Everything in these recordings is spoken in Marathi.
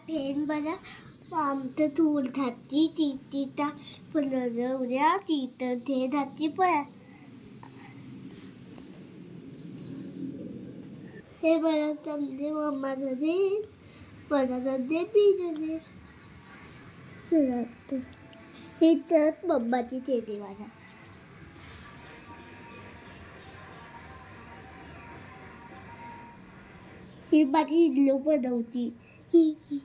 पेन बना आमचं तूर धाची तिता पुनरवल्या तिथं ते धाची पळा हे मला समजे मम्मा दे मला दे पी दे ही तर मम्माची तेथे माझा ही माझी इल्लू बनवती ही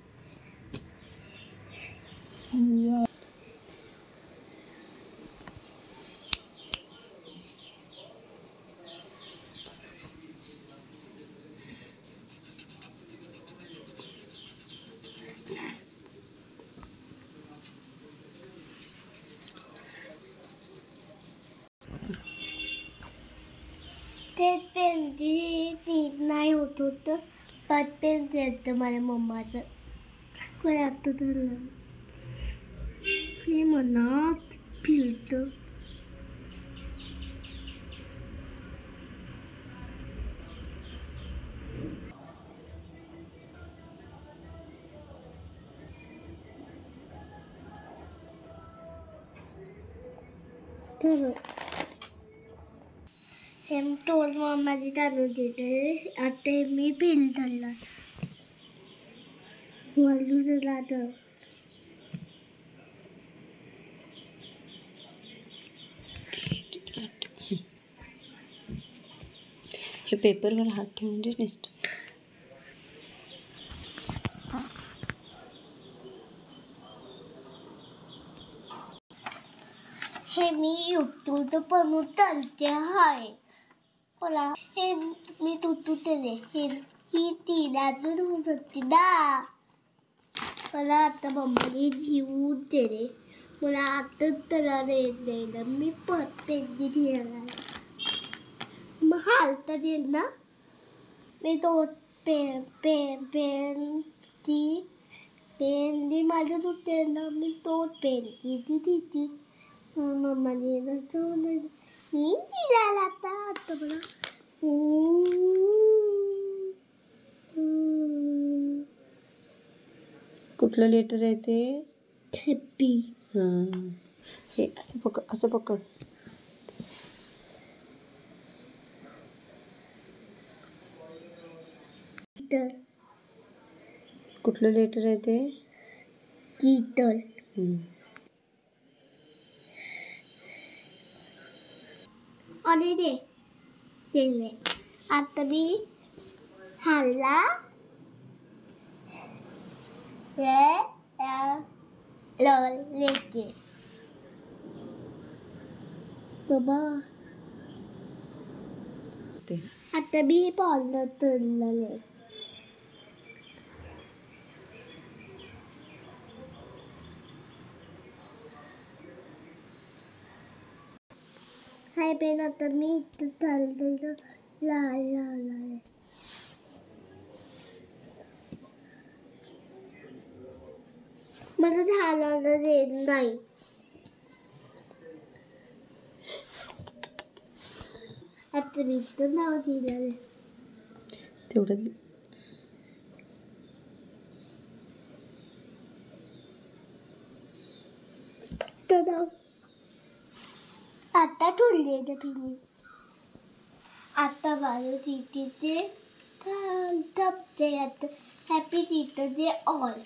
ते पेन नीट नाही होत होतं पण पेन द्यायचं माझ्या मम्माचं मला आता धरलं हे मनात फिरतं हे तोल मम्माची तांदूळ देते आता मी पेन धरला वळून राहतं हे पेपरवर हात ठेवून दे नुसतं हे मी युट्यूब पण चालते आहे मला हे मी तुटते दे ही तिलाच होत होती ना मला आता मम्माने जीवन दे रे मला आता त्याला येत नाही ना मी पेन घ्यायला मग हालता येईल ना मी तो पेन ती माझं तुटते ना मी तो पेन ती मम्माने मी तिला आता बघा कुठलं लेटर आहे ते हॅपी हां हे असं पकड कुठलं लेटर आहे ते कीटल आणि ते आता मी हल्ला लेते बाबा ते आता मी पावलं तुरले हाय पेन आता मी इथं चाललेलं लाल मला झालं येत नाही आता मी इथं नाव दिलं तेवढं तर आता ठुरले पिणी आता माझं तिथे ते आता हॅपी तिथं जे ऑल